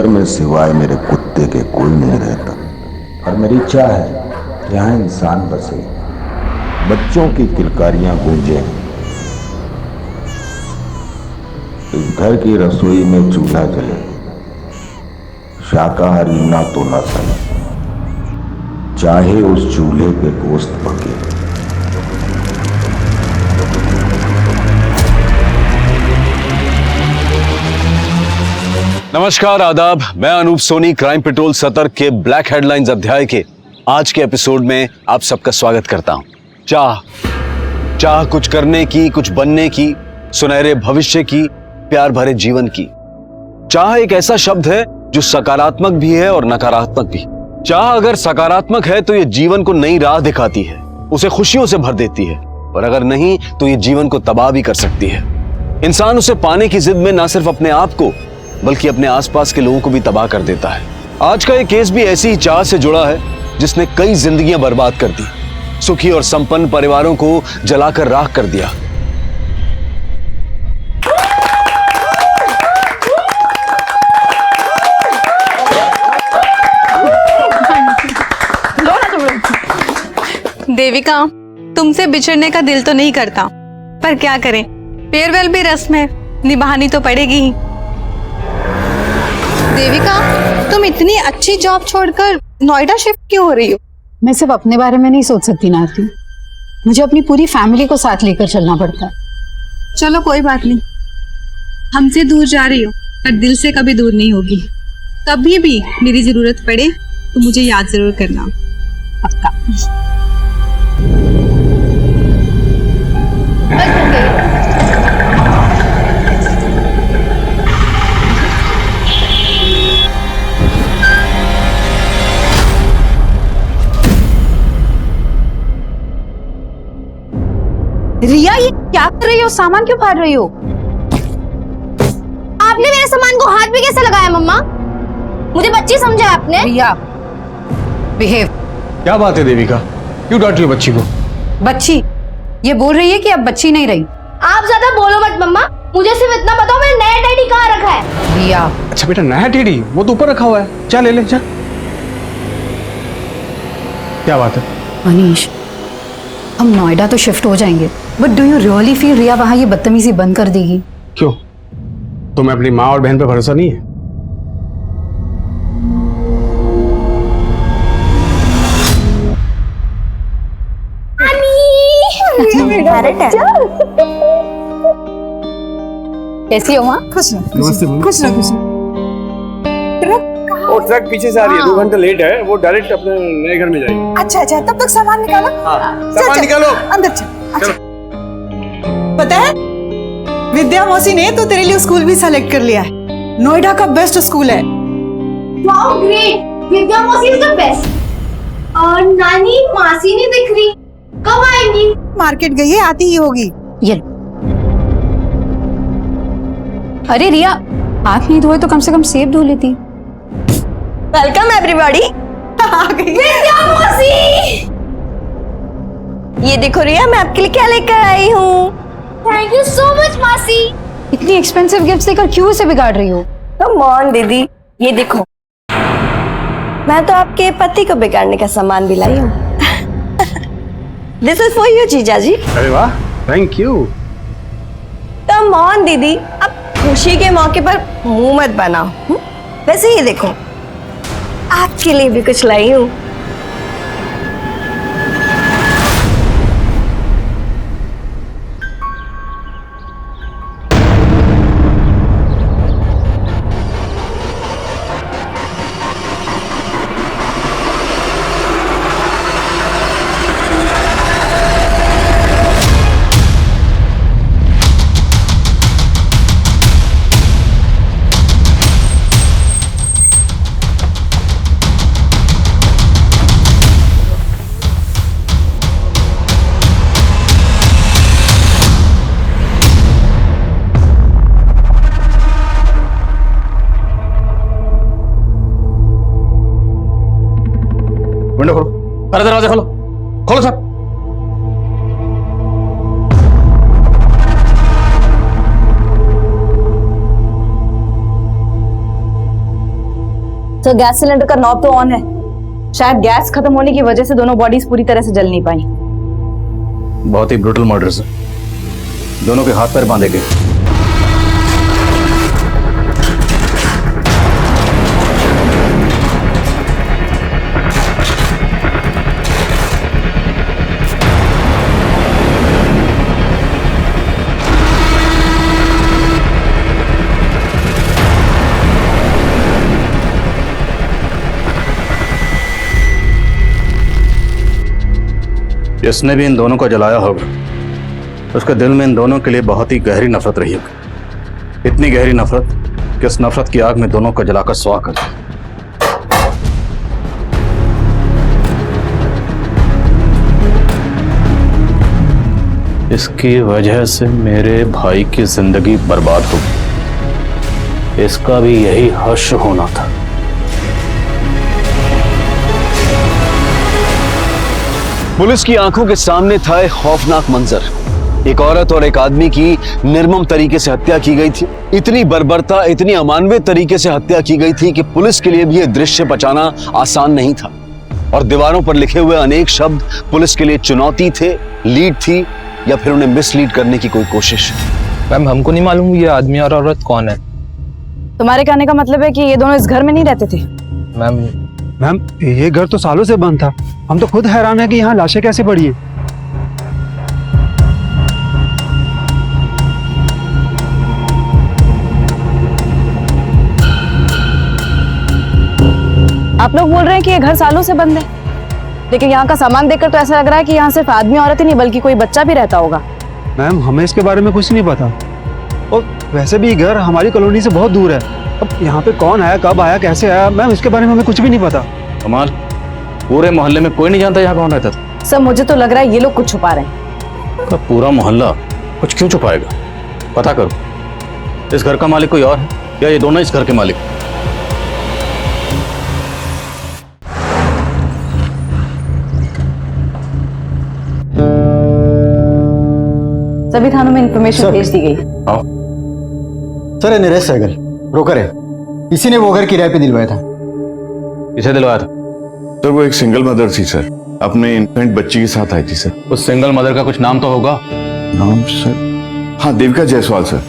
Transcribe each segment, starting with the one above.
घर में सिवाय मेरे कुत्ते के कोई नहीं रहता और मेरी इच्छा है कि यहाँ इंसान बसे, बच्चों की किलकारियां गूंजे। इस घर की रसोई में चूल्हा जले, शाकाहारी ना तो ना सही, चाहे उस चूल्हे पे गोश्त पके। नमस्कार, आदाब। मैं अनूप सोनी क्राइम पेट्रोल सतर्क के ब्लैक हेडलाइंस अध्याय के आज के एपिसोड में आप सबका स्वागत करता हूं। चाह कुछ करने की, कुछ बनने की, सुनहरे भविष्य की, प्यार भरे जीवन की। चाह एक ऐसा शब्द है जो सकारात्मक भी है और नकारात्मक भी। चाह अगर सकारात्मक है तो ये जीवन को नई राह दिखाती है, उसे खुशियों से भर देती है, और अगर नहीं तो ये जीवन को तबाह भी कर सकती है। इंसान उसे पाने की जिद में ना सिर्फ अपने आप को बल्कि अपने आसपास के लोगों को भी तबाह कर देता है। आज का ये केस भी ऐसी ही चाह से जुड़ा है जिसने कई जिंदगियां बर्बाद कर दी, सुखी और संपन्न परिवारों को जलाकर राख कर दिया। देविका, तुमसे बिछड़ने का दिल तो नहीं करता, पर क्या करें, फेयरवेल भी रस्म है, निभानी तो पड़ेगी ही। देविका, तुम इतनी अच्छी जॉब छोड़कर नोएडा शिफ्ट क्यों हो रही हो? मैं सिर्फ अपने बारे में नहीं सोच सकती नाती, मुझे अपनी पूरी फैमिली को साथ लेकर चलना पड़ता है। चलो कोई बात नहीं, हमसे दूर जा रही हो पर दिल से कभी दूर नहीं होगी। कभी भी मेरी जरूरत पड़े तो मुझे याद जरूर करना। पक्का। रिया, ये क्या कर रही हो? सामान क्यों फाड़ रही हो? आपने मेरे सामान को हाथ भी कैसे लगाया मम्मा? मुझे बच्ची समझा आपने? रिया, बिहेव। क्या बात है देविका, क्यों डांट रही हो बच्ची को? बच्ची ये बोल रही है कि अब बच्ची नहीं रही। आप ज्यादा बोलो मत मम्मा, मुझे सिर्फ इतना बताओ मैंने नया टेडी कहाँ रखा है? रिया, अच्छा बेटा, नया टेडी वो तो ऊपर रखा हुआ है, जा ले ले जा। क्या बात है? मनीष, हम नोएडा तो शिफ्ट हो जाएंगे, but do you really feel Riya वहां ये बदतमीजी बंद कर देगी? क्यों, तुम्हें अपनी माँ और बहन पे भरोसा नहीं है? कैसी हो माँ? खुश रहो, नमस्ते खुश रहो, खुश रहो। वो ट्रक पीछे से आ रही है, 2 घंटे लेट है, वो डायरेक्ट अपने नए घर में जाएगी। अच्छा अच्छा, तब तक सामान निकालो। सामान निकालो, अंदर चल। अच्छा, पता है विद्या मौसी ने तो तेरे लिए स्कूल भी सेलेक्ट कर लिया है, नोएडा का बेस्ट स्कूल है। वाओ ग्रेट, विद्या मौसी इज द बेस्ट। और नानी मासी नहीं दिख रही, कब आएंगी? मार्केट गई है, आती ही होगी। ये अरे रिया, हाथ नहीं धोए तो कम से कम सेब धो लेती। Welcome everybody. आ गई विद्या मौसी, ये देखो रिया, मैं आपके लिए क्या लेकर आई हूँ। थैंक यू सो मच मासी। इतनी एक्सपेंसिव गिफ्ट्स देकर क्यों उसे बिगाड़ रही हो? कम ऑन दीदी, ये देखो, मैं तो आपके पति को बिगाड़ने का सामान भी लाई हूँ। दिस इज फॉर यू जीजा जी। अरे वाह, थैंक यू। कम ऑन दीदी, अब खुशी के मौके पर मुंह मत बनाओ। वैसे ये देखो, आपके लिए भी कुछ लाई हूँ। विंडो खोलो, अरे दरवाजा खोलो, खोलो सर। तो गैस सिलेंडर का नॉब तो ऑन है, शायद गैस खत्म होने की वजह से दोनों बॉडीज पूरी तरह से जल नहीं पाई। बहुत ही ब्रूटल मर्डर सर, दोनों के हाथ पैर बांधे गए। जिसने भी इन दोनों को जलाया होगा उसके दिल में इन दोनों के लिए बहुत ही गहरी नफरत रही होगी। इतनी गहरी नफरत कि उस नफरत की आग में दोनों को जलाकर स्वाह कर दिया। इसकी वजह से मेरे भाई की जिंदगी बर्बाद हो गई। इसका भी यही हश्र होना था। पुलिस की आंखों के सामने था एक खौफनाक मंजर। एक औरत और एक आदमी की निर्मम तरीके से हत्या की गई थी। इतनी बर्बरता, इतनी अमानवीय तरीके से हत्या की गई थी कि पुलिस के लिए भी यह दृश्य बचाना आसान नहीं था। और दीवारों पर लिखे हुए अनेक शब्द पुलिस के लिए चुनौती थे, लीड थी, या फिर उन्हें मिसलीड करने की कोई कोशिश। मैम, हमको नहीं मालूम ये आदमी और औरत कौन है। तुम्हारे कहने का मतलब है कि ये दोनों इस घर में नहीं रहते थे? मैम, ये घर तो सालों से बंद था। हम तो खुद हैरान है कि यहाँ लाशें कैसे पड़ी हैं। आप लोग बोल रहे हैं कि ये घर सालों से बंद है, लेकिन यहाँ का सामान देखकर तो ऐसा लग रहा है कि यहाँ सिर्फ आदमी औरत ही नहीं बल्कि कोई बच्चा भी रहता होगा। मैम, हमें इसके बारे में कुछ नहीं पता। और वैसे भी घर हमारी कॉलोनी से बहुत दूर है। अब यहाँ पे कौन आया, कब आया, कैसे आया, मैम इसके बारे में हमें कुछ भी नहीं पता। कमाल, पूरे मोहल्ले में कोई नहीं जानता यहाँ कौन रहता था। सर, मुझे तो लग रहा है ये लोग कुछ छुपा रहे हैं। का पूरा मोहल्ला कुछ क्यों छुपाएगा? पता करो, इस घर का मालिक कोई और है या ये दोनों इस घर के मालिक? सभी थानों में इंफॉर्मेशन भेज दी गई। सर, ये निरेश सहगल ब्रोकर है। इसी ने वो घर किराए पे दिलवाया था। किसे दिलवाया था? सर वो एक सिंगल मदर थी सर, अपने इन्फेंट बच्ची के साथ आई थी सर। उस सिंगल मदर का कुछ नाम तो होगा? नाम सर, हाँ देविका जायसवाल सर।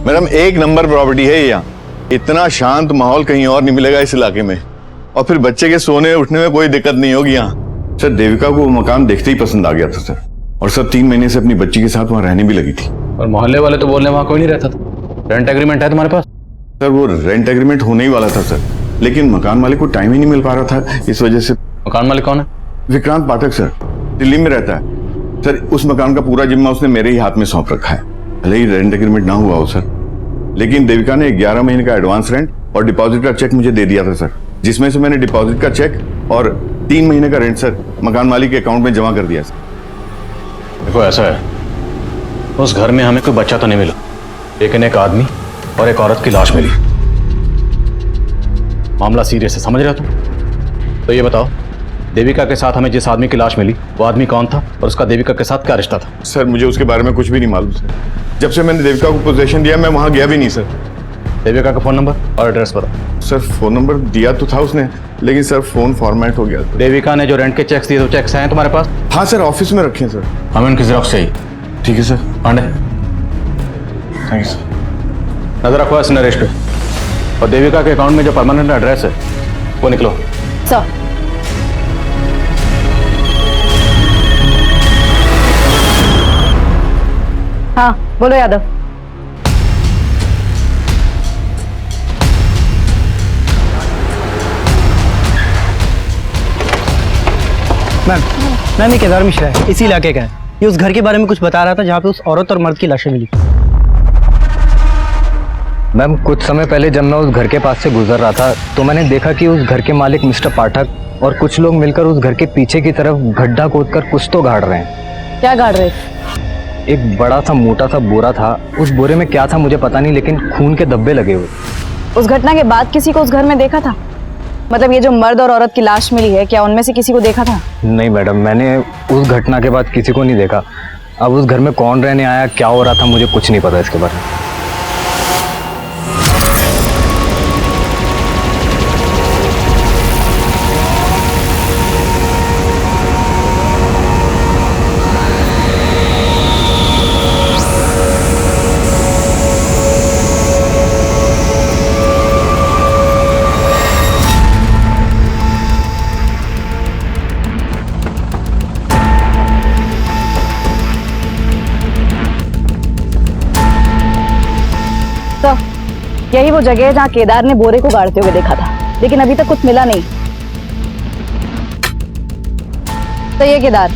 मैडम, एक नंबर प्रॉपर्टी है यहाँ। इतना शांत माहौल कहीं और नहीं मिलेगा इस इलाके में, और फिर बच्चे के सोने उठने में कोई दिक्कत नहीं होगी यहाँ। सर देविका को वो मकान देखते ही पसंद आ गया था सर, और सर 3 महीने से अपनी बच्ची के साथ वहाँ रहने भी लगी थी। और मोहल्ले वाले तो बोलने वहाँ कोई नहीं रहता था। रेंट एग्रीमेंट है तुम्हारे पास? सर वो रेंट एग्रीमेंट होने ही वाला था सर, लेकिन मकान मालिक को टाइम ही नहीं मिल पा रहा था, इस वजह से। मकान मालिक कौन है? विक्रांत पाठक सर, दिल्ली में रहता है सर। उस मकान का पूरा जिम्मा उसने मेरे ही हाथ में सौंप रखा है। भले ही रेंट एग्रीमेंट ना हुआ हो सर, लेकिन देविका ने 11 महीने का एडवांस रेंट और डिपॉजिट का चेक मुझे दे दिया था सर, जिसमें से मैंने डिपॉजिट का चेक और 3 महीने का रेंट सर मकान मालिक के अकाउंट में जमा कर दिया सर। देखो ऐसा है, उस घर में हमें कोई बच्चा तो नहीं मिला, लेकिन एक आदमी और एक औरत की लाश मिली। मामला सीरियस है, समझ रहे हो तुम? तो ये बताओ, देविका के साथ हमें जिस आदमी की लाश मिली वो आदमी कौन था, और उसका देविका के साथ क्या रिश्ता था? सर मुझे उसके बारे में कुछ भी नहीं मालूम सर। जब से मैंने देविका को पोजीशन दिया मैं वहां गया भी नहीं सर। देविका का फोन नंबर और एड्रेस बताओ। सर फोन नंबर दिया तो था उसने, लेकिन सर फोन फॉर्मेट हो गया। देविका ने जो रेंट के चेक्स दिए तो चेक्स हैं तुम्हारे पास? हाँ सर, ऑफिस में रखे हैं सर। हमें उनकी जेरॉक्स चाहिए। ठीक है sir. Pandey, thank you sir. नजर रखो इस नरेश पे, और देविका के अकाउंट में जो परमानेंट एड्रेस है वो निकलो। सर, हाँ बोलो यादव। मैम ये केदार मिश्रा है, इसी इलाके का है। ये उस घर के बारे में कुछ बता रहा था जहाँ पे उस औरत और मर्द की लाशें मिली। मैम, कुछ समय पहले जब मैं उस घर के पास से गुजर रहा था तो मैंने देखा कि उस घर के मालिक मिस्टर पाठक और कुछ लोग मिलकर उस घर के पीछे की तरफ गड्ढा खोदकर कुछ तो गाड़ रहे हैं। क्या गाड़ रहे? एक बड़ा सा मोटा सा बोरा था, उस बोरे में क्या था मुझे पता नहीं, लेकिन खून के धब्बे लगे हुए। उस घटना के बाद किसी को उस घर में देखा था? मतलब ये जो मर्द और औरत की लाश मिली है, क्या उनमें से किसी को देखा था? नहीं मैडम, मैंने उस घटना के बाद किसी को नहीं देखा। अब उस घर में कौन रहने आया, क्या हो रहा था, मुझे कुछ नहीं पता इसके बारे में। तो यही वो जगह है जहाँ केदार ने बोरे को गाड़ते हुए देखा था, लेकिन अभी तक कुछ मिला नहीं। तो ये केदार,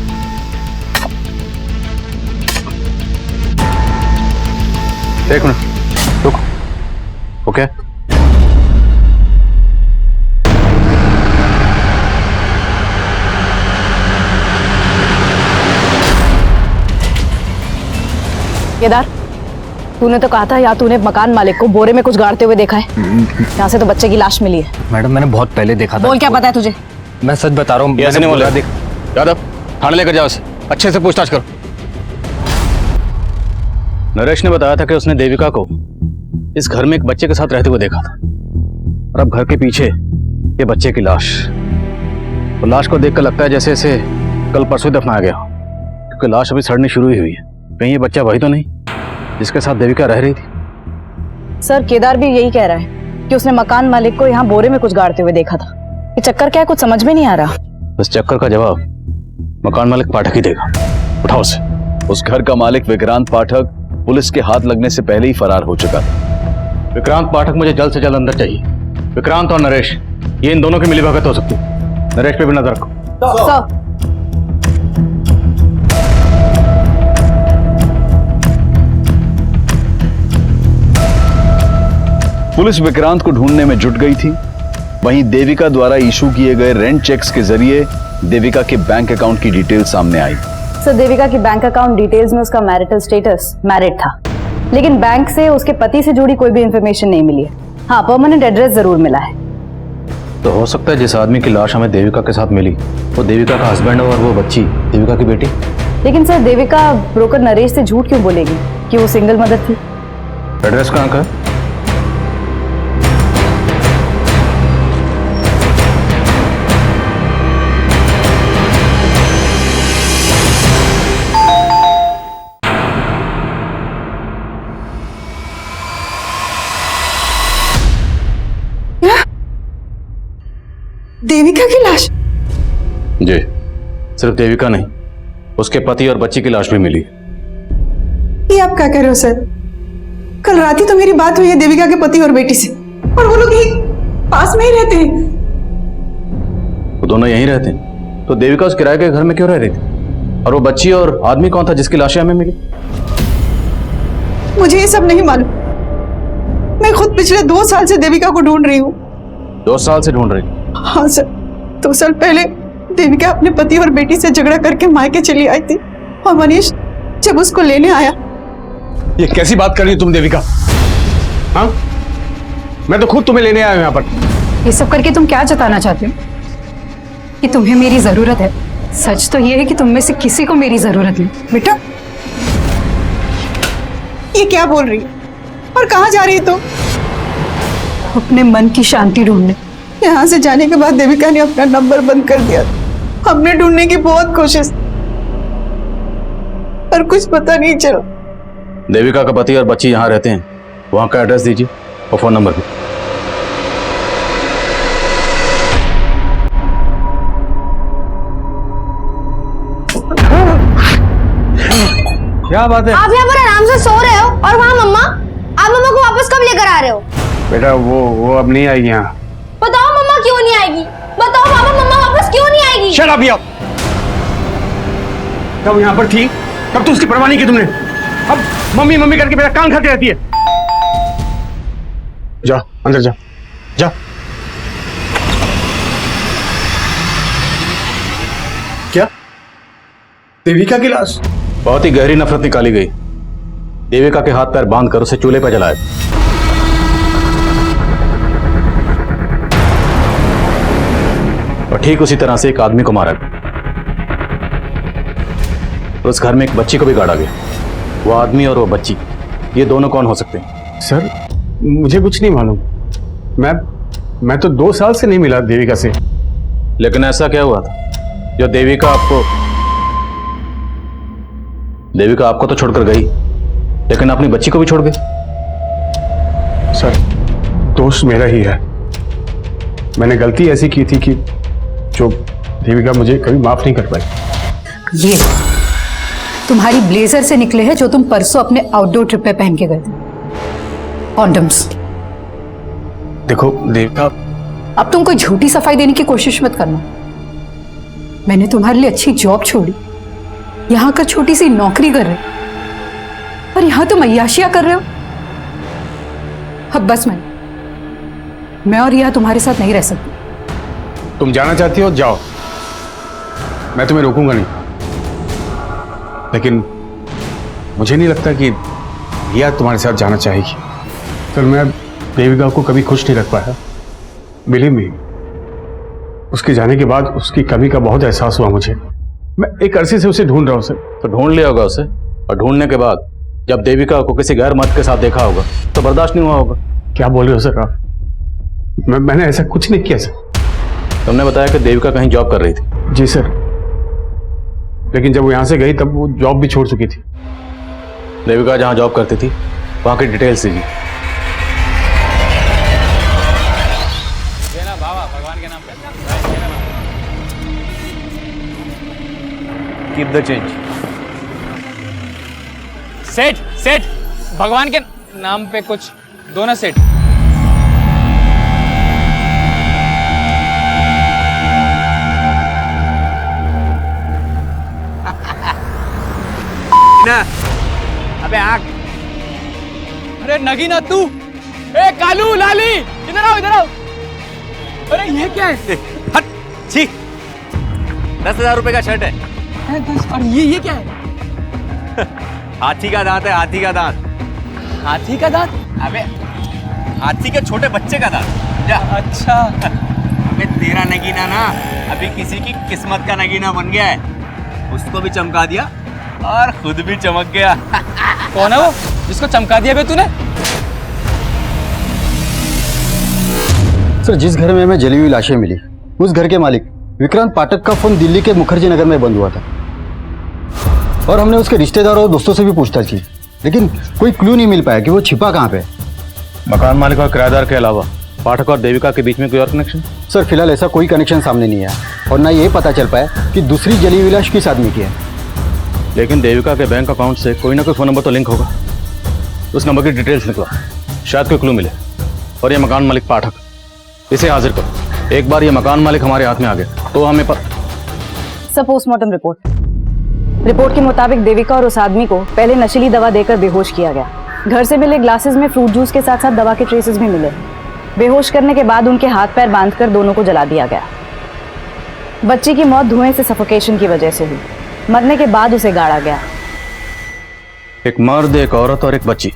एक मिनट रुक। ओके केदार, तूने तो कहा था या तूने मकान मालिक को बोरे में कुछ गाड़ते हुए देखा है। यहाँ से तो बच्चे की लाश मिली है। मैडम मैंने बहुत पहले देखा था। बोल, क्या पता है तुझे? मैं सच बता रहा हूँ। ऐसे नहीं बोला। यादव, थाने लेकर जाओ उसे, अच्छे से पूछताछ करो। नरेश ने बताया था कि उसने देविका को इस घर में एक बच्चे के साथ रहते हुए देखा था, और अब घर के पीछे ये बच्चे की लाश। तो लाश को देखकर लगता है जैसे इसे कल परसों दफनाया गया, क्योंकि लाश अभी सड़नी शुरू ही हुई है। कहीं ये बच्चा वही तो नहीं जिसके साथ देविका रह रही थी? सर, केदार भी यही कह रहा है कि उसने मकान मालिक को यहाँ बोरे में कुछ गाड़ते हुए देखा था। ये चक्कर क्या है, कुछ समझ में नहीं आ रहा। इस चक्कर का जवाब मकान मालिक पाठक ही देगा। उठाओ उसे। उस घर का मालिक विक्रांत पाठक पुलिस के हाथ लगने से पहले ही फरार हो चुका था। विक्रांत पाठक मुझे जल्द से जल्द अंदर चाहिए। विक्रांत और नरेश, ये इन दोनों की मिलीभगत हो सकती है। नरेश पे भी नजर रखो। सर, पुलिस विक्रांत को ढूंढने में जुट गई थी। वहीं देविका द्वारा इशू किए गए रेंट चेक्स के जरिए देविका के बैंक अकाउंट की डिटेल सामने आई। सर, देविका की बैंक अकाउंट डिटेल्स में उसका मैरिटल स्टेटस मैरिड था, लेकिन बैंक से उसके पति से जुड़ी कोई भी इंफॉर्मेशन नहीं मिली है। हाँ, परमानेंट एड्रेस जरूर मिला है। तो हो सकता है जिस आदमी की लाश हमें देविका के साथ मिली वो देविका का हस्बैंड हो और वो बच्ची देविका की बेटी। लेकिन सर, देविका ब्रोकर नरेश से झूठ क्यों बोलेगी कि वो सिंगल मदर थी? एड्रेस कहाँ का है? देविका की लाश? जी, सिर्फ देविका नहीं, उसके पति और बच्ची की लाश भी मिली। ये आप क्या कह रहे हो सर? कल रात ही तो मेरी बात हुई है देविका के पति और बेटी से, और वो लोग यही पास में ही रहते हैं। वो दोनों यहीं रहते हैं, तो देविका उस किराए के घर में क्यों रह रही थी? और वो बच्ची और आदमी कौन था जिसकी लाशें हमें मिली? मुझे ये सब नहीं मालूम। मैं खुद पिछले 2 साल से देविका को ढूंढ रही हूँ। 2 साल से ढूंढ रही? हाँ सर, 2 साल पहले देविका अपने पति और बेटी से झगड़ा करके मायके चली आई थी, और मनीष जब उसको लेने आया। ये कैसी बात कर रही हो तुम देविका? हाँ, मैं तो खुद तुम्हें लेने आया हूं यहाँ पर। ये सब करके तुम क्या जताना चाहते हो? कि तुम्हें मेरी जरूरत है? सच तो ये है कि तुम में से किसी को मेरी जरूरत नहीं। बेटा, ये क्या बोल रही है और कहाँ जा रही है तुम? अपने मन की शांति ढूंढने। यहाँ से जाने के बाद देविका ने अपना नंबर बंद कर दिया। हमने ढूंढने की बहुत कोशिश, पर कुछ पता नहीं चला। देविका का पति और बच्ची यहाँ रहते हैं, वहाँ का एड्रेस दीजिए और फोन नंबर भी। क्या बात है? आप यहाँ पर आराम से सो रहे हो, और वहाँ मम्मा, आप मम्मा को वापस कब लेकर आ रहे हो? बेटा वो अब नहीं आएगी यहाँ। बताओ मम्मा क्यों नहीं आएगी? बताओ पापा, मम्मा वापस क्यों नहीं आएगी? शट अप यार। तब यहाँ पर थी तब तो उसकी परवाह नहीं की तुमने। अब मम्मी मम्मी करके मेरा कान खाती रहती है। जा अंदर जा, जा। क्या? देविका की लाश? बहुत ही गहरी नफरत निकाली गई। देविका के हाथ पैर बांधकर उसे चूल्हे पर जलाया। और ठीक उसी तरह से एक आदमी को मारा गया। उस घर में एक बच्ची को भी गाड़ा गया। वो आदमी और वो बच्ची, ये दोनों कौन हो सकते हैं? सर मुझे कुछ नहीं मालूम। मैं तो 2 साल से नहीं मिला देविका से। लेकिन ऐसा क्या हुआ था जो देविका आपको तो छोड़कर गई, लेकिन अपनी बच्ची को भी छोड़ गई? सर दोष मेरा ही है। मैंने गलती ऐसी की थी कि जो देविका मुझे कभी माफ नहीं कर पाई। ये तुम्हारी ब्लेजर से निकले हैं जो तुम परसों अपने आउटडोर ट्रिप पे पहन के गए थे। कॉन्डम्स। देखो देविका, अब तुम कोई झूठी सफाई देने की कोशिश मत करना। मैंने तुम्हारे लिए अच्छी जॉब छोड़ी, यहां का छोटी सी नौकरी कर रहे, और यहां तुम अय्याशियां कर रहे हो। अब बस मैं और रिया तुम्हारे साथ नहीं रह सकती। तुम जाना चाहती हो जाओ, मैं तुम्हें रोकूंगा नहीं, लेकिन मुझे नहीं लगता कि रिया तुम्हारे साथ जाना चाहेगी। सर, मैं देविका को कभी खुश नहीं रख पाया। बिलीव मी, उसके जाने के बाद उसकी कमी का बहुत एहसास हुआ मुझे। मैं एक अरसे से उसे ढूंढ रहा हूँ सर। तो ढूंढ लिया होगा उसे, और ढूंढने के बाद जब देविका को किसी गैर मर्द के साथ देखा होगा तो बर्दाश्त नहीं हुआ होगा। क्या बोल रहे हो सर आप? मैंने ऐसा कुछ नहीं किया सर। तुमने बताया कि देविका कहीं जॉब कर रही थी। जी सर, लेकिन जब वो यहाँ से गई तब वो जॉब भी छोड़ चुकी थी। देविका जहां जॉब करती थी वहां की डिटेल्स दीजिए। भगवान के नाम पे कीप द चेंज। सेठ सेठ, भगवान के नाम पे कुछ दो ना सेठ। अबे आग। अरे नगीना तू, ए कालू लाली, इधर आओ इधर आओ। अरे ये क्या है? हट, छी, 10,000 रुपए का शर्ट है। और ये क्या है? हाथी का दांत है, हाथी का दांत। हाथी का दांत? अबे हाथी के छोटे बच्चे का दांत। जा। अच्छा। अबे तेरा नगीना ना अभी किसी की किस्मत का नगीना बन गया है। उसको भी चमका दिया और खुद भी चमक गया। कौन है वो जिसको चमका दिया बे तूने? सर, जिस घर में हमें जली हुई लाशें मिली, उस घर के मालिक विक्रांत पाठक का फोन दिल्ली के मुखर्जी नगर में बंद हुआ था, और हमने उसके रिश्तेदारों और दोस्तों से भी पूछताछ की, लेकिन कोई क्लू नहीं मिल पाया कि वो छिपा कहाँ पे। मकान मालिक और किराएदार के अलावा पाठक और देविका के बीच में कोई और कनेक्शन? सर, फिलहाल ऐसा कोई कनेक्शन सामने नहीं आया, और ना ये पता चल पाया कि दूसरी जली हुई लाश किस आदमी की है। लेकिन देविका के बैंक अकाउंट से कोई ना कोई फोन नंबर तो लिंक होगा। उस नंबर की डिटेल्स निकला, शायद कोई क्लू मिले। और ये मकान मालिक पाठक, इसे हाजिर करो। एक बार ये मकान मालिक हमारे हाथ में आ गया तो हमें सर, पोस्टमार्टम रिपोर्ट के मुताबिक देविका और उस आदमी को पहले नशीली दवा देकर बेहोश किया गया। घर से मिले ग्लासेस में फ्रूट जूस के साथ साथ दवा के ट्रेसेस भी मिले। बेहोश करने के बाद उनके हाथ पैर बांधकर दोनों को जला दिया गया। बच्ची की मौत धुएं से सफोकेशन की वजह से हुई। मरने के बाद उसे गाड़ा गया। एक मर्द, एक औरत और एक बच्ची,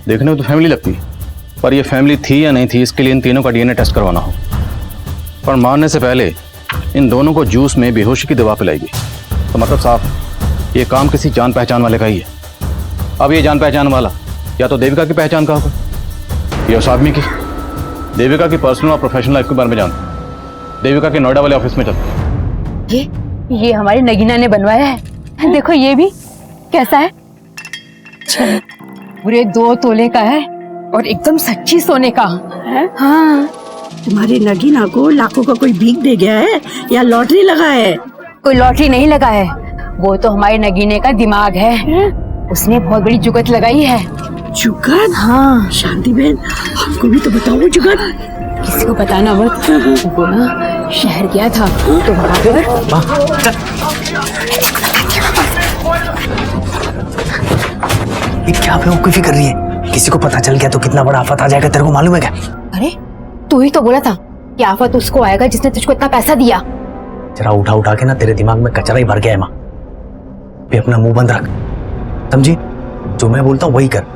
देखने में तो फैमिली लगती है, पर ये फैमिली थी या नहीं थी इसके लिए इन तीनों का डीएनए टेस्ट करवाना हो। पर मारने से पहले इन दोनों को जूस में बेहोशी की दवा पिलाई गई, तो मतलब साफ ये काम किसी जान पहचान वाले का ही है। अब ये जान पहचान वाला या तो देविका की पहचान का होगा या उस आदमी की। देविका की पर्सनल और प्रोफेशनल लाइफ के बारे में जानते, देविका के नोएडा वाले ऑफिस में चलते। ये हमारी नगीना ने बनवाया है। देखो ये भी कैसा है, पूरे 2 तोले का है और एकदम सच्ची सोने का है। हाँ, तुम्हारी नगीना को लाखों का कोई भीख दे गया है या लॉटरी लगा है? कोई लॉटरी नहीं लगा है, वो तो हमारे नगीने का दिमाग है। उसने बहुत बड़ी जुगत लगाई है। जुगत? हाँ। शांति बहन, हमको भी तो बताओ जुगत। किसी को बताना मत। वो ना शहर गया था तो वहां पर क्या बेवकूफी कर रही है? किसी को पता चल गया तो कितना बड़ा आफत आ जाएगा, तेरे को मालूम है क्या? अरे तू ही तो बोला था कि आफत उसको आएगा जिसने तुझको इतना पैसा दिया। जरा उठा उठा के ना तेरे दिमाग में कचरा ही भर गया है माँ। भी अपना मुंह बंद रख, समझी? जो मैं बोलता हूँ वही कर।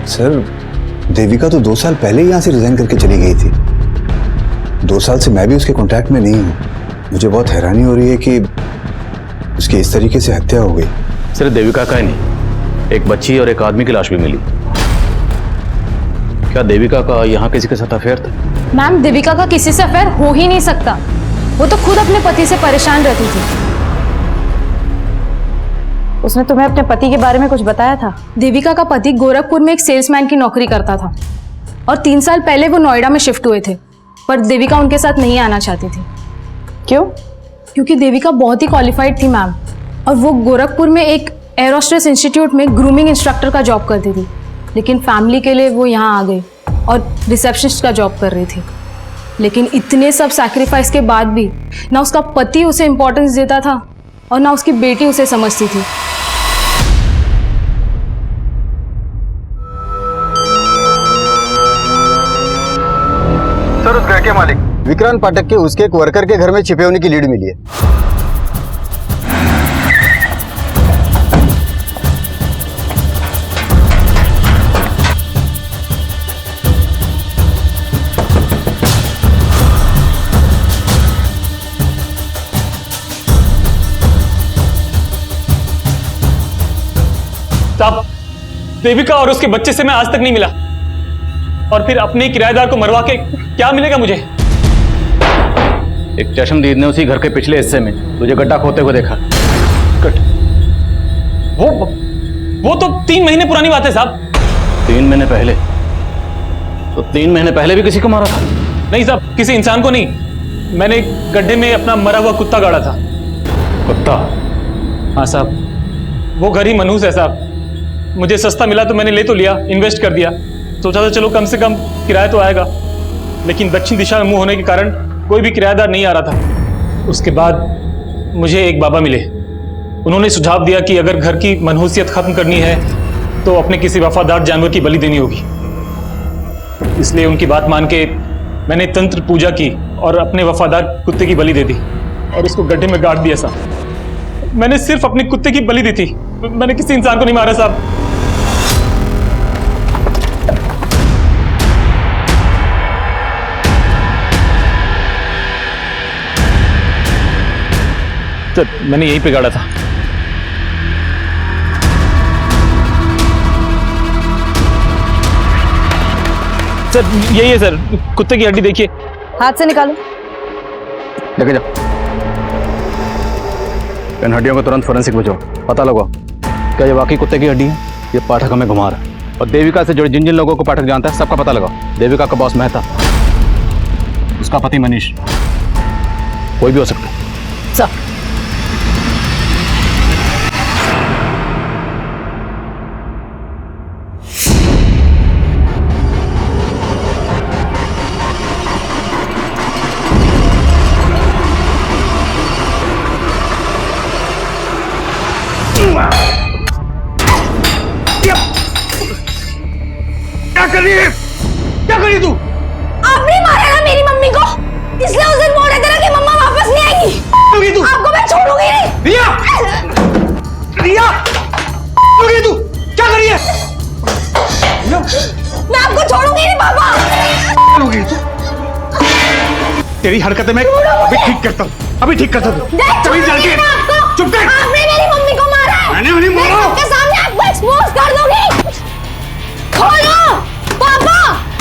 सर, देविका तो 2 साल पहले ही यहाँ से रिजाइन करके चली गई थी। 2 साल से मैं भी उसके कांटेक्ट में नहीं हूँ। मुझे बहुत हैरानी हो रही है कि उसकी इस तरीके से हत्या हो गई। सिर्फ देविका का ही नहीं, एक बच्ची और एक आदमी की लाश भी मिली। क्या देविका का यहाँ किसी के साथ अफेयर था? मैम, देविका का किसी से अफेयर हो ही नहीं सकता। वो तो खुद अपने पति से परेशान रहती थी। उसने तुम्हें अपने पति के बारे में कुछ बताया था? देविका का पति गोरखपुर में एक सेल्समैन की नौकरी करता था और 3 साल पहले वो नोएडा में शिफ्ट हुए थे। पर देविका उनके साथ नहीं आना चाहती थी। क्यों? क्योंकि देविका बहुत ही क्वालिफाइड थी मैम, और वो गोरखपुर में एक एरोस्ट्रेस इंस्टीट्यूट में ग्रूमिंग इंस्ट्रक्टर का जॉब करती थी। लेकिन फैमिली के लिए वो यहाँ आ गई और रिसेप्शनिस्ट का जॉब कर रही थी। लेकिन इतने सब सैक्रिफाइस के बाद भी ना उसका पति उसे इम्पोर्टेंस देता था और ना उसकी बेटी उसे समझती थी। सर, उस घर के मालिक विक्रांत पाठक के उसके एक वर्कर के घर में छिपे होने की लीड मिली है। साहब, देविका और उसके बच्चे से मैं आज तक नहीं मिला, और फिर अपने किराएदार को मरवा के क्या मिलेगा मुझे? एक चश्मदीद ने उसी घर के पिछले हिस्से में तुझे गड्ढा खोदते हुए देखा। वो तो 3 महीने पुरानी बात है साहब। 3 महीने पहले? तो 3 महीने पहले भी किसी को मारा था? नहीं साहब, किसी इंसान को नहीं। मैंने गड्ढे में अपना मरा हुआ कुत्ता गाड़ा था। कुत्ता? हाँ साहब, वो घर ही मनहूस है साहब। मुझे सस्ता मिला तो मैंने ले तो लिया, इन्वेस्ट कर दिया, सोचा था चलो कम से कम किराया तो आएगा। लेकिन दक्षिण दिशा में मुंह होने के कारण कोई भी किराएदार नहीं आ रहा था। उसके बाद मुझे एक बाबा मिले। उन्होंने सुझाव दिया कि अगर घर की मनहूसियत खत्म करनी है तो अपने किसी वफादार जानवर की बलि देनी होगी। इसलिए उनकी बात मान के मैंने तंत्र पूजा की और अपने वफादार कुत्ते की बलि दे दी और उसको गड्ढे में गाड़ दिया साहब। मैंने सिर्फ अपने कुत्ते की बलि दी थी, मैंने किसी इंसान को नहीं मारा साहब। तो मैंने यहीं पे गाड़ा था। सर यही है सर, कुत्ते की हड्डी देखिए। हाथ से निकालो। लेके जाओ। इन हड्डियों को तुरंत फोरेंसिक भेजो, पता लगाओ क्या ये वाकई कुत्ते की हड्डी है, ये पाठक हमें घुमा रहा है। और देविका से जुड़े जिन जिन लोगों को पाठक जानता है सबका पता लगाओ। देविका का बॉस मेहता, उसका पति मनीष, कोई भी हो सकता है। सर क्या करी तू? आपने मारा ना मेरी मम्मी को, इसलिए उस दिन बोल रहे थे ना कि मम्मा वापस नहीं आएगी। तू आपको मैं छोड़ूंगी नहीं। रिया, रिया, तू क्या करी है? मैं आपको छोड़ूंगी नहीं पापा। तेरी हरकतें मैं अभी ठीक करता हूँ, अभी ठीक करता हूँ। तभी जाके चुप कर। आपने मेरी मम्मी को मारा है। मैंने उन्हें मारा। सबके सामने आपको एक्सपोज कर दूंगी। खोलो पापा,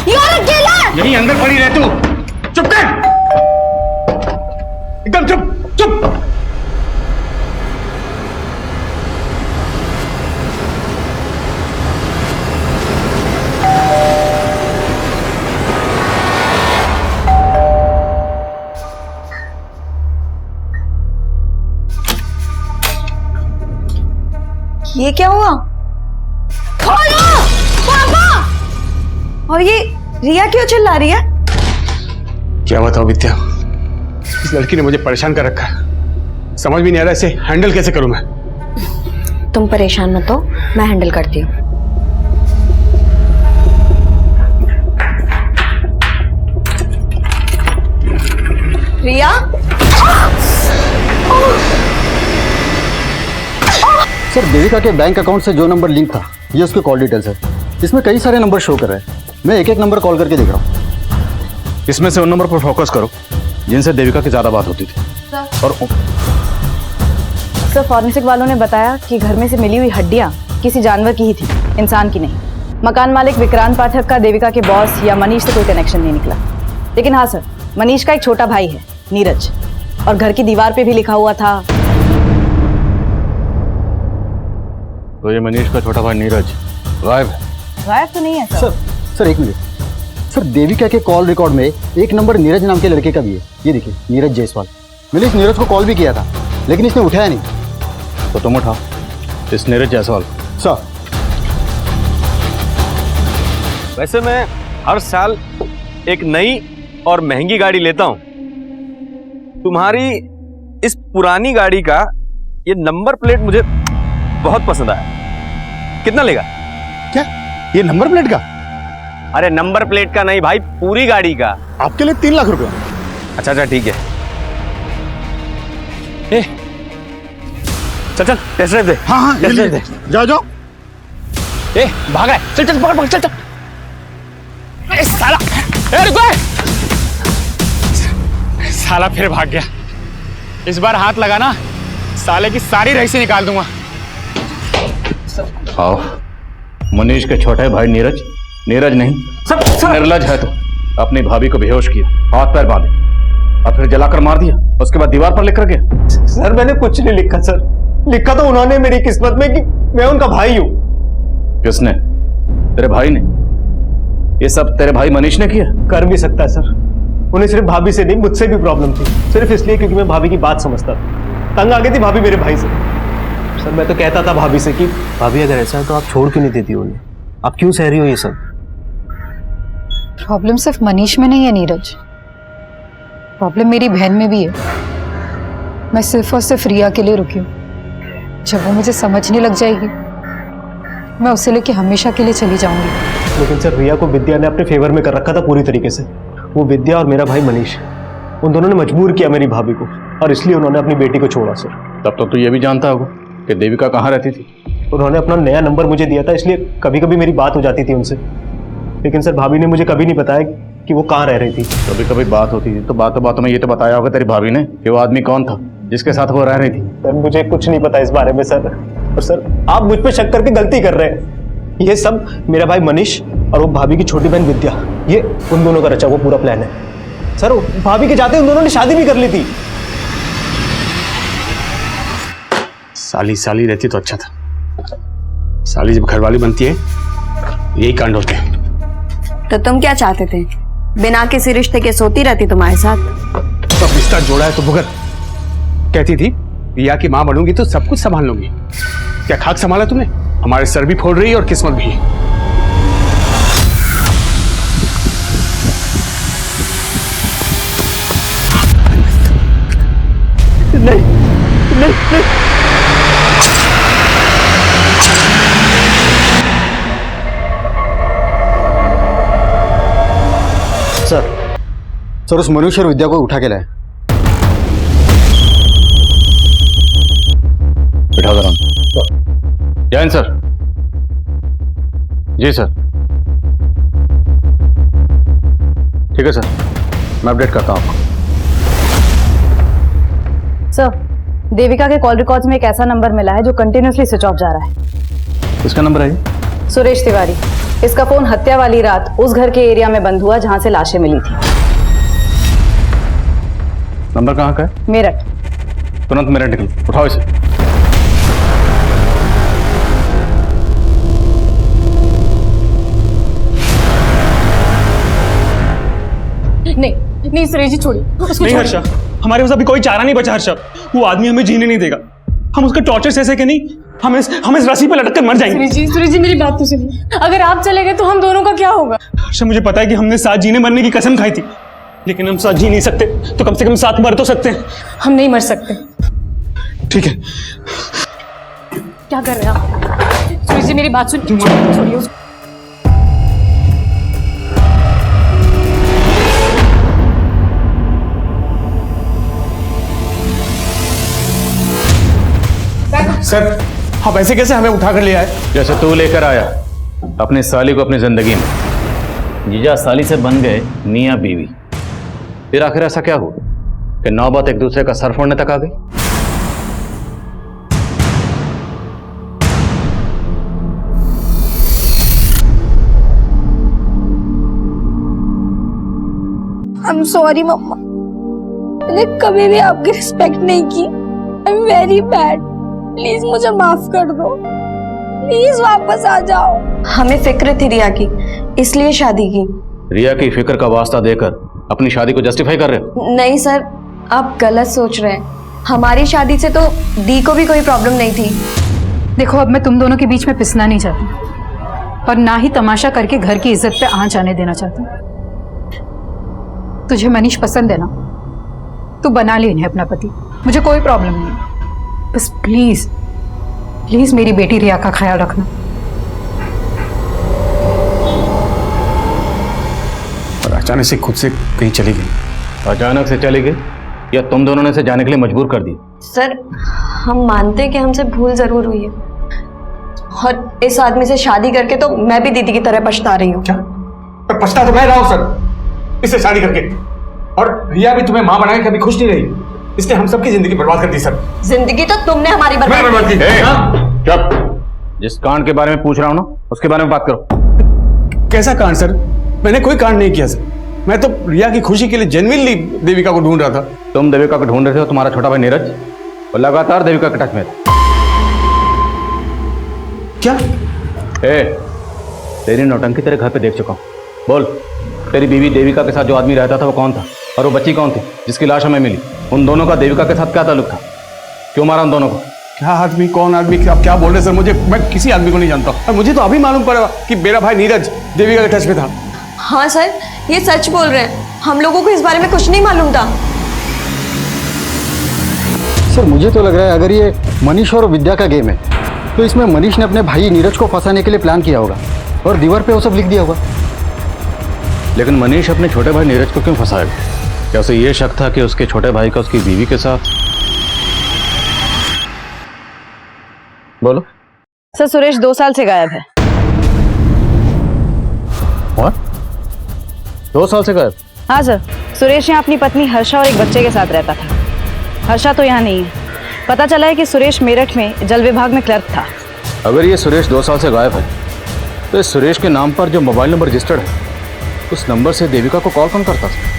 यू आर अ किलर। यहीं अंदर पड़ी रह तू, चुप कर, एकदम चुप चुप। ये क्या हुआ? खोलो पापा। और ये रिया क्यों चिल्ला रही है? क्या बताऊं विद्या, इस लड़की ने मुझे परेशान कर रखा है। समझ भी नहीं आ रहा इसे हैंडल कैसे करूं मैं। तुम परेशान मत हो, मैं हैंडल करती हूँ। रिया, सर, देविका के बैंक अकाउंट से जो नंबर लिंक था ये उसके कॉल डिटेल्स है। इसमें कई सारे नंबर शो कर रहे हैं। मैं एक एक नंबर कॉल करके देख रहा हूँ। इसमें से उन नंबर पर फोकस करो जिनसे देविका की ज्यादा बात होती थी। और सर, फॉरेंसिक वालों ने बताया कि घर में से मिली हुई हड्डियां किसी जानवर की ही थी, इंसान की नहीं। मकान मालिक विक्रांत पाठक का देविका के बॉस या मनीष से कोई कनेक्शन नहीं निकला। लेकिन हाँ सर, मनीष का एक छोटा भाई है नीरज, और घर की दीवार पे भी लिखा हुआ था। तो ये मनीष का छोटा भाई नीरज गायब है? गायब तो नहीं है सर। सर एक मिनट, सर देविका के कॉल रिकॉर्ड में एक नंबर नीरज नाम के लड़के का भी है। ये देखिए, नीरज जायसवाल। मैंने इस नीरज को कॉल भी किया था, लेकिन इसने उठाया नहीं। तो तुम उठाओ इस नीरज जायसवाल। सर वैसे मैं हर साल एक नई और महंगी गाड़ी लेता हूं। तुम्हारी इस पुरानी गाड़ी का ये नंबर प्लेट मुझे बहुत पसंद आया। कितना लेगा? क्या ये नंबर प्लेट का? अरे नंबर प्लेट का नहीं भाई, पूरी गाड़ी का। आपके लिए 3 लाख रुपए। अच्छा अच्छा ठीक है। ए, चल चल टेस्ट ड्राइव दे। हाँ हाँ टेस्ट ड्राइव दे। जाओ जाओ। ए भागा है, चल चल पकड़ पकड़ चल चल। ए साला, ए रुको। साला फिर भाग गया। इस बार हाथ लगा ना, साले की सारी रईसी निकाल दूंगा। आओ, मनीष के छोटे भाई नीरज, नीरज नहीं निर्लज है तो अपनी भाभी को बेहोश किया, हाथ पैर बांधे और फिर जलाकर मार दिया। उसके बाद दीवार पर लिख कर गया। सर मैंने कुछ नहीं लिखा सर, लिखा तो उन्होंने मेरी किस्मत में कि मैं उनका भाई हूं। किसने? तेरे भाई ने? ये सब तेरे भाई मनीष ने किया? कर भी सकता है सर, उन्हें सिर्फ भाभी से नहीं मुझसे भी प्रॉब्लम थी, सिर्फ इसलिए क्योंकि मैं भाभी की बात समझता था। तंग आ गई थी भाभी मेरे भाई से। सर मैं तो कहता था भाभी से कि भाभी अगर ऐसा है तो आप छोड़ क्यों नहीं देती उन्हें, आप क्यों सह रही हो ये सब? प्रॉब्लम सिर्फ मनीष में नहीं है नीरज, प्रॉब्लम मेरी बहन में भी है। मैं सिर्फ और सिर्फ रिया के लिए रुकी हूँ। जब वो मुझे समझने लग जाएगी, मैं उसे लेके हमेशा के लिए चली जाऊंगी। लेकिन सर रिया को विद्या ने अपने फेवर में कर रखा था पूरी तरीके से। वो विद्या और मेरा भाई मनीष, उन दोनों ने मजबूर किया मेरी भाभी को, और इसलिए उन्होंने अपनी बेटी को छोड़ा सर। तब तो तू ये भी जानता होगा कि देविका कहाँ रहती थी? उन्होंने अपना नया नंबर मुझे दिया था, इसलिए कभी कभी मेरी बात हो जाती थी उनसे। लेकिन सर भाभी ने मुझे कभी नहीं बताया कि वो कहाँ रह रही थी। कभी कभी बात होती थी तो बातों में ये तो बताया होगा तेरी भाभी ने कि वो आदमी कौन था जिसके साथ वो रह रही थी। सर मुझे कुछ नहीं पता इस बारे में सर, और सर आप मुझ पे शक करके गलती कर रहे हैं। ये सब मेरा भाई मनीष और वो भाभी की छोटी बहन विद्या, ये उन दोनों का रचा हुआ पूरा प्लान है सर। भाभी के जाते उन दोनों ने शादी भी कर ली थी। साली साली रहती तो अच्छा था, साली जब घरवाली बनती है यही कांड होते हैं। तो तुम क्या चाहते थे? बिना किसी रिश्ते के सोती रहती तुम्हारे साथ? तो रिश्ता जोड़ा है तो भुगत। कहती थी रिया की मां बनूंगी तो सब कुछ संभाल लूंगी। क्या खाक संभाला तुमने? हमारे सर भी फोड़ रही है और किस्मत भी। नहीं नहीं नहीं। सर उस मनुष्य और विद्या को उठा के लाए। बिठा दो। जैन सर। जी सर। ठीक है सर, मैं अपडेट करता हूँ आपको। सर, देविका के कॉल रिकॉर्ड्स में एक ऐसा नंबर मिला है जो कंटिन्यूसली स्विच ऑफ जा रहा है। किसका नंबर है ये? सुरेश तिवारी। इसका फोन हत्या वाली रात उस घर के एरिया में बंद हुआ जहां से लाशें मिली थी। नंबर कहाँ का है? मेरठ। तुरंत मेरठ निकल, उठाओ इसे। नहीं सुरेश जी छोड़िए उसको। नहीं हर्षा, हमारे पास अभी कोई चारा नहीं बचा हर्षा। वो आदमी हमें जीने नहीं देगा। हम उसका टॉर्चर सह के नहीं, हम इस रस्सी पे लटक कर मर जाएंगे। सुरेश जी मेरी बात तो सुनिए। अगर आप चले गए तो हम दोनों का क्या होगा? हर्षा मुझे पता है कि हमने साथ जीने मरने की कसम खाई थी, लेकिन हम साथ जी नहीं सकते तो कम से कम साथ मर तो सकते हैं। हम नहीं मर सकते। ठीक है। क्या कर रहे हैं आप? सुरेश जी मेरी बात सुनिए, छोड़िए उसको। सर आप ऐसे कैसे हमें उठा कर ले आए? जैसे तू लेकर आया अपनी साली को अपनी जिंदगी में। जीजा साली से बन गए मियां बीवी, फिर आखिर ऐसा क्या हुआ कि नौबत एक दूसरे का सर फोड़ने तक आ गई? I'm sorry मम्मा, मैंने कभी भी आपकी रिस्पेक्ट नहीं की। I'm very bad. प्लीज मुझे माफ कर दो, प्लीज वापस आ जाओ। हमें फिक्र थी रिया की, इसलिए शादी की, रिया की फिक्र का वास्ता देकर अपनी शादी को जस्टिफाई कर रहे हो? नहीं सर, आप गलत सोच रहे हैं। हमारी शादी से तो दी को भी कोई प्रॉब्लम नहीं थी। देखो, अब मैं तुम दोनों के बीच में पिसना नहीं चाहती और ना ही तमाशा करके घर की इज्जत पे आंच आने देना चाहती। तुझे मनीष पसंद है ना, तू बना ले इन्हें अपना पति, मुझे कोई प्रॉब्लम नहीं है। बस प्लीज प्लीज मेरी बेटी रिया का ख्याल रखना। और अचानक से खुद से कहीं चली गई। अचानक से चली गई या तुम दोनों ने इसे जाने के लिए मजबूर कर दी? सर, हम मानते हैं कि हमसे भूल जरूर हुई है और इस आदमी से शादी करके तो मैं भी दीदी की तरह पछता रही हूँ। पर पछता तो मैं रहा हूं सर इससे शादी करके, और रिया भी तुम्हें मां बनाए कभी खुश नहीं रही। इसने हम सबकी जिंदगी बर्बाद कर दी सर। जिंदगी तो तुमने हमारी बर्बाद की। चुप। जिस कांड के बारे में पूछ रहा हूं ना, उसके बारे में बात करो। कैसा कांड सर? मैंने कोई कांड नहीं किया सर। मैं तो रिया की खुशी के लिए जेन्युइनली देविका को ढूंढ रहा था। तुम देविका को ढूंढ रहे थे, तुम्हारा छोटा भाई नीरज और लगातार देविका के टच में था। क्या? तेरी नौटंकी तेरे घर पे देख चुका हूं। बोल, तेरी बीवी देविका के साथ जो आदमी रहता था वो कौन था, और वो बच्ची कौन थी जिसकी लाश हमें मिली? उन दोनों का देविका के साथ क्या ताल्लुक था? क्यों मारा उन दोनों को? क्या आदमी, कौन आदमी, आप क्या बोल रहे सर? मैं किसी आदमी को नहीं जानता और मुझे तो अभी मालूम पड़ा कि मेरा भाई नीरज देविका के टच में था। हाँ सर, ये सच बोल रहे हैं। हम लोगों को इस बारे में कुछ नहीं मालूम था। सर मुझे तो लग रहा है अगर ये मनीष और विद्या का गेम है तो इसमें मनीष ने अपने भाई नीरज को फंसाने के लिए प्लान किया होगा और दीवार पे वो सब लिख दिया होगा। लेकिन मनीष अपने छोटे भाई नीरज को क्यों फंसाएगा? क्या उसे ये शक था कि उसके छोटे भाई का उसकी बीवी के साथ? बोलो। सर, सुरेश 2 साल से गायब है। और 2 साल से गायब? हाँ सर, सुरेश यहाँ अपनी पत्नी हर्षा और एक बच्चे के साथ रहता था। हर्षा तो यहाँ नहीं है। पता चला है कि सुरेश मेरठ में जल विभाग में क्लर्क था। अगर ये सुरेश 2 साल से गायब है तो इस सुरेश के नाम पर जो मोबाइल नंबर रजिस्टर्ड है उस नंबर से देविका को कॉल कौन करता था?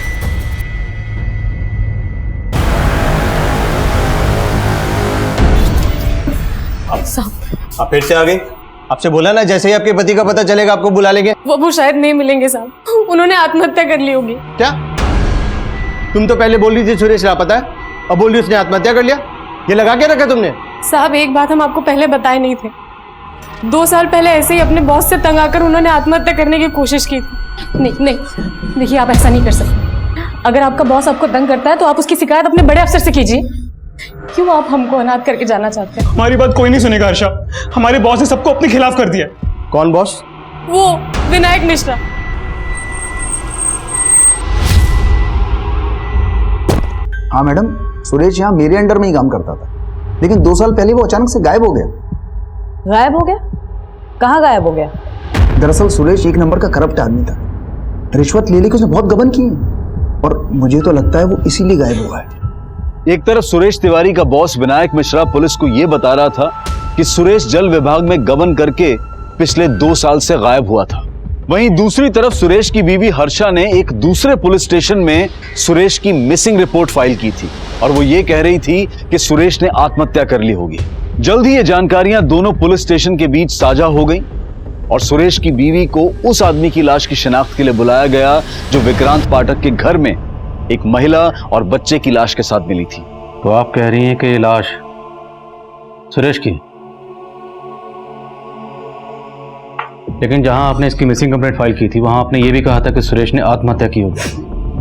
आप फिर से आ गई? आपसे बोला ना जैसे ही आपके पति का पता चलेगा आपको बुला लेंगे। वो शायद नहीं मिलेंगे साहब, उन्होंने आत्महत्या कर ली होगी। क्या? तुम तो पहले बोल रही थी सुरेश लापता है, अब बोल रही उसने आत्महत्या कर लिया। ये लगा के रखा तुमने? साहब, एक बात हम आपको पहले बताए नहीं थे। 2 साल पहले ऐसे ही अपने बॉस से तंग आकर उन्होंने आत्महत्या करने की कोशिश की थी। नहीं नहीं, देखिए आप ऐसा नहीं कर सकते। अगर आपका बॉस आपको तंग करता है तो आप उसकी शिकायत अपने बड़े अफसर से कीजिए। क्यों आप हमको अनाथ करके जाना चाहते हैं? हमारी बात कोई नहीं सुनेगा हर्षा। हमारे बॉस ने सबको अपने खिलाफ कर दिया। कौन बॉस? वो विनायक मिश्रा। हाँ मैडम, सुरेश यहाँ मेरे अंडर में ही काम करता था, लेकिन 2 साल पहले वो अचानक से गायब हो गया। गायब हो गया? कहाँ गायब हो गया? दरअसल सुरेश एक नंबर का करप्ट आदमी था। रिश्वत ले लेके उसने बहुत गबन की और मुझे तो लगता है वो इसीलिए गायब हुआ है। एक तरफ सुरेश तिवारी का बॉस विनायक मिश्रा पुलिस को यह बता रहा था कि सुरेश जल विभाग में गबन करके पिछले 2 साल से गायब हुआ था। वहीं दूसरी तरफ सुरेश की बीवी हर्षा ने एक दूसरे पुलिस स्टेशन में सुरेश की मिसिंग रिपोर्ट फाइल की थी और वो ये कह रही थी कि सुरेश ने आत्महत्या कर ली होगी। जल्द ही ये जानकारियां दोनों पुलिस स्टेशन के बीच साझा हो गई और सुरेश की बीवी को उस आदमी की लाश की शिनाख्त के लिए बुलाया गया जो विक्रांत पाठक के घर में एक महिला और बच्चे की लाश के साथ मिली थी। तो आप कह रही हैं कि ये लाश सुरेश की? लेकिन जहां आपने इसकी मिसिंग कंप्लेंट फाइल की थी वहां आपने ये भी कहा था कि सुरेश ने आत्महत्या की होगी।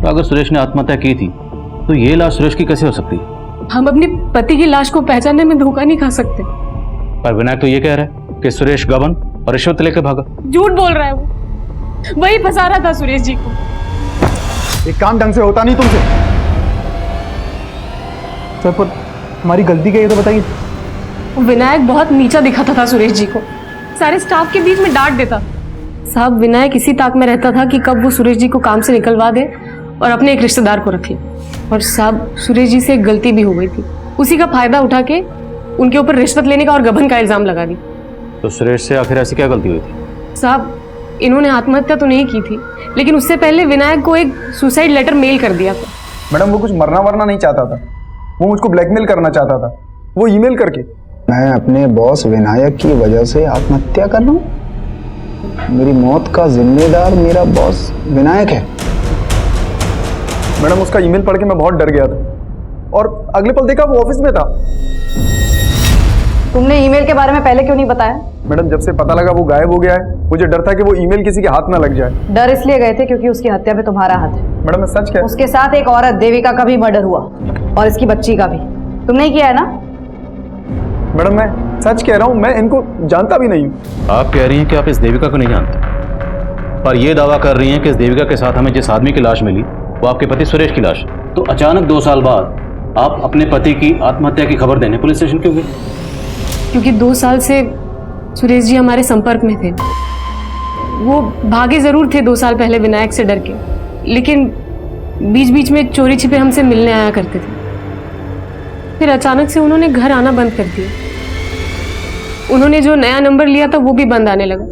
तो अगर सुरेश ने आत्महत्या की थी तो ये लाश सुरेश की कैसे हो सकती है? हम अपने पति की लाश को पहचानने में धोखा नहीं खा सकते। पर विनायक तो ये कह रहा है कि सुरेश गबन और रिश्वत लेकर भागा। झूठ बोल रहा है वो, वही फंसा रहा था सुरेश जी को। एक काम ढंग से होता नहीं तुमसे। सर पर हमारी गलती क्या है तो बताइए। विनायक बहुत नीचा दिखाता था सुरेश जी को, सारे स्टाफ के बीच में डांट देता। साहब, विनायक इसी ताक में रहता था कि कब वो सुरेश जी को काम से निकलवा दे और अपने एक रिश्तेदार को रख ले। और साहब, सुरेश जी से एक गलती भी हो गई थी, उसी का फायदा उठा के उनके ऊपर रिश्वत लेने का और गबन का इल्जाम लगा दी। तो सुरेश से आखिर ऐसी क्या गलती हुई थी? साहब, इन्होंने आत्महत्या तो नहीं की थी, लेकिन उससे पहले विनायक को एक सुसाइड लेटर मेल कर दिया था। मैडम वो कुछ मरना वरना नहीं चाहता था, वो मुझको ब्लैकमेल करना चाहता था, वो ईमेल करके। मैं अपने बॉस विनायक की वजह से आत्महत्या कर रहा हूँ? मेरी मौत का जिम्मेदार मेरा बॉस विनायक है। मैडम उसका ईमेल पढ़ के मैं बहुत डर गया था और अगले पल देखा वो ऑफिस में था। तुमने ईमेल के बारे में पहले क्यों नहीं बताया? मैडम जब से पता लगा वो गायब हो गया है, मुझे डर था कि वो ईमेल किसी के हाथ ना लग जाए। डर इसलिए गए थे क्योंकि उसकी हत्या में तुम्हारा हाथ है। मैडम मैं सच कह, उसके साथ एक औरत देविका का भी मर्डर हुआ और इसकी बच्ची का भी। तुमने ही किया है ना? मैडम मैं सच कह रहा हूँ, मैं इनको जानता भी नहीं हूँ। आप कह रही हैं कि आप इस देविका को नहीं जानते, पर यह दावा कर रही हैं कि इस देविका के साथ हमें जिस आदमी की लाश मिली वो आपके पति सुरेश की लाश। तो अचानक 2 साल बाद आप अपने पति की आत्महत्या की खबर देने पुलिस स्टेशन क्यों गए? क्योंकि 2 साल से सुरेश जी हमारे संपर्क में थे। वो भागे जरूर थे 2 साल पहले विनायक से डर के, लेकिन बीच बीच में चोरी छिपे हमसे मिलने आया करते थे। फिर अचानक से उन्होंने घर आना बंद कर दिया। उन्होंने जो नया नंबर लिया था वो भी बंद आने लगा।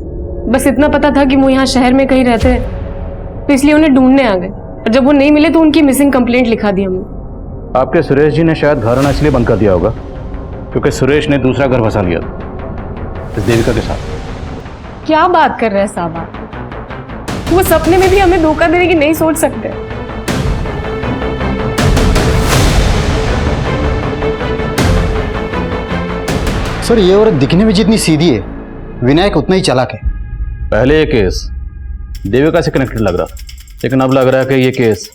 बस इतना पता था कि वो यहाँ शहर में कहीं रहते हैं, तो इसलिए उन्हें ढूंढने आ गए। और जब वो नहीं मिले तो उनकी मिसिंग कंप्लेंट लिखा दी हमने। आपके सुरेश जी ने शायद घर आना इसलिए बंद कर दिया होगा क्योंकि सुरेश ने दूसरा घर बसा लिया इस देविका के साथ। क्या बात कर रहे हैं साहब आप? वो सपने में भी हमें धोखा देने की नहीं सोच सकते। सर ये औरत दिखने में जितनी सीधी है, विनायक उतना ही चालाक है। पहले ये केस देविका से कनेक्टेड लग रहा था, लेकिन अब लग रहा है कि ये केस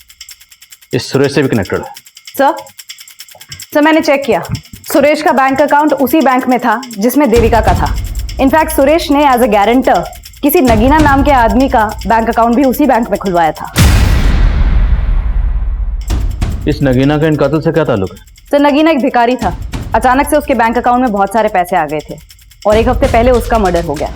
इस सुरेश से भी कनेक्टेड है। सर मैंने चेक किया, सुरेश का बैंक अकाउंट उसी बैंक में था जिसमें देविका का था। इनफैक्ट सुरेश ने एज अ गारंटर किसी नगीना नाम के आदमी का बैंक अकाउंट भी उसी बैंक में खुलवाया था। इस नगीना का इन कत्ल से क्या ताल्लुक है? सर नगीना एक भिखारी था। अचानक से उसके बैंक अकाउंट में बहुत सारे पैसे आ गए थे और 1 हफ्ते पहले उसका मर्डर हो गया।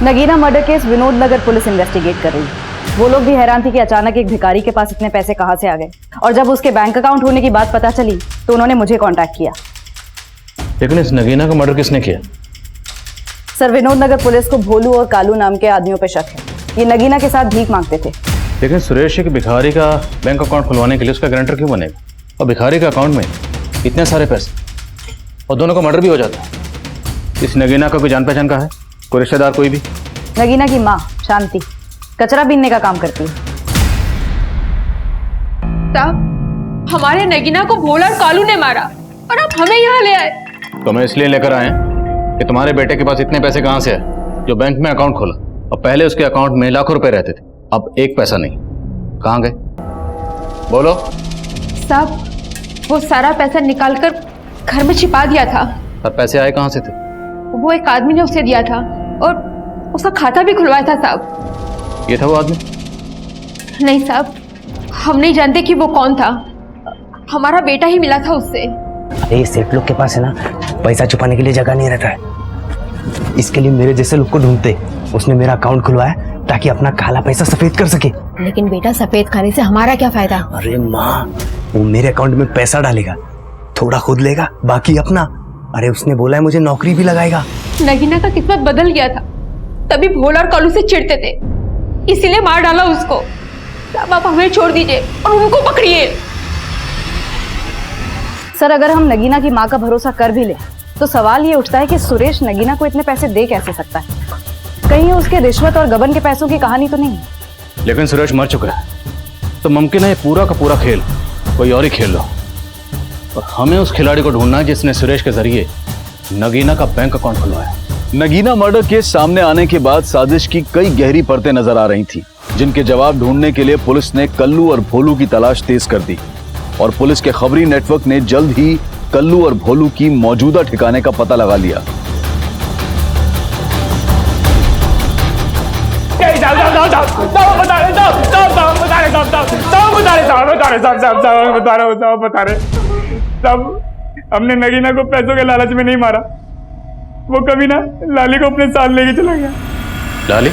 नगीना मर्डर केस विनोद नगर पुलिस इन्वेस्टिगेट कर रही है। वो लोग भी हैरान थी कि अचानक एक भिखारी के पास इतने पैसे कहां से आ गए, और जब उसके बैंक अकाउंट होने की बात पता चली तो उन्होंने मुझे कांटेक्ट किया। लेकिन इस नगीना का मर्डर किसने किया? सर विनोद नगर पुलिस को भोलू और कालू नाम के आदमियों पे शक है। ये नगीना के साथ भीख मांगते थे। लेकिन सुरेश एक भिखारी का बैंक अकाउंट खुलवाने के लिए उसका गारंटर क्यों बनेगा? और भिखारी के अकाउंट में इतने सारे पैसे और दोनों का मर्डर भी हो जाता है। इस नगीना का कोई जान पहचान का है? कोई रिश्तेदार कोई भी? नगीना की माँ शांति कचरा बीनने का काम करती है। साहब हमारे नगीना को भोला और कालू ने मारा और आप हमें यहाँ ले आए। तो मैं इसलिए लेकर आए कि तुम्हारे बेटे के पास इतने पैसे कहाँ से आए जो बैंक में अकाउंट खोला, और पहले उसके अकाउंट में लाखों रुपए रहते थे, अब 1 पैसा नहीं। कहाँ गए बोलो? साहब वो सारा पैसा निकालकर घर में छिपा दिया था। और पैसे आए कहाँ से थे? वो एक आदमी ने उसे दिया था और उसका खाता भी खुलवाया था साहब। ये था वो आदमी? नहीं साहब, हम नहीं जानते कि वो कौन था। हमारा बेटा ही मिला था उससे। अरे सेठ लोग के पास है ना पैसा छुपाने के लिए जगह नहीं रहता है, इसके लिए मेरे जैसे लोग को ढूंढते। उसने मेरा अकाउंट खुलवाया ताकि अपना काला पैसा सफेद कर सके। लेकिन बेटा सफेद खाने से हमारा क्या फायदा? अरे माँ, वो मेरे अकाउंट में पैसा डालेगा, थोड़ा खुद लेगा, बाकी अपना। अरे उसने बोला है मुझे नौकरी भी लगाएगा। नगीना का किस्मत बदल गया था, तभी भोला और कालू से चिढ़ते थे, इसीलिए मार डाला उसको। अब आप हमें छोड़ दीजिए और उनको पकड़िए। सर अगर हम नगीना की माँ का भरोसा कर भी ले तो सवाल ये उठता है कि सुरेश नगीना को इतने पैसे दे कैसे सकता है? कहीं उसके रिश्वत और गबन के पैसों की कहानी तो नहीं? लेकिन सुरेश मर चुका है, तो मुमकिन है पूरा का पूरा खेल कोई और ही खेल रहा हो, और हमें उस खिलाड़ी को ढूंढना है जिसने सुरेश के जरिए नगीना का बैंक अकाउंट खुलवाया। नगीना मर्डर केस सामने आने के बाद साजिश की कई गहरी परतें नजर आ रही थी, जिनके जवाब ढूंढने के लिए पुलिस ने कल्लू और भोलू की तलाश तेज कर दी, और पुलिस के खबरी नेटवर्क ने जल्द ही कल्लू और भोलू की मौजूदा ठिकाने का पता लगा लिया। हमने नगीना को पैसों के लालच में नहीं मारा, वो कभी ना लाली को अपने साथ लेके चला गया। लाली?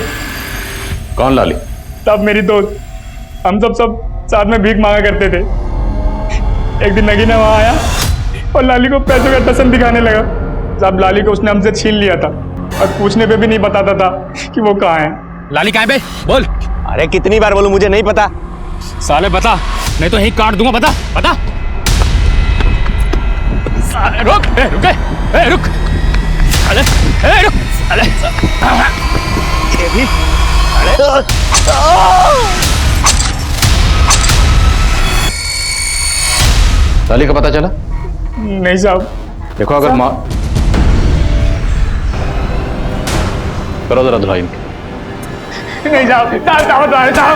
कौन लाली? तब मेरी दोस्त, हम सब साथ में भीख मांगा करते थे। एक दिन नगीना वहां आया और लाली को पैसों का टसन दिखाने लगा। साहब लाली को उसने हमसे छीन लिया था और पूछने पे भी नहीं बताता था कि वो कहाँ है। लाली कहाँ है बे? बोल। अरे कितनी बार बोलूं, मुझे नहीं पता। साले बता, नहीं तो यही काट दूंगा। बता बता। रुक, रुक, रुक। अरे रुक, अरे ये भी लाली का पता चला? नहीं साहब। देखो अगर माँ करो जरा धुलाई इनकी। नहीं साहब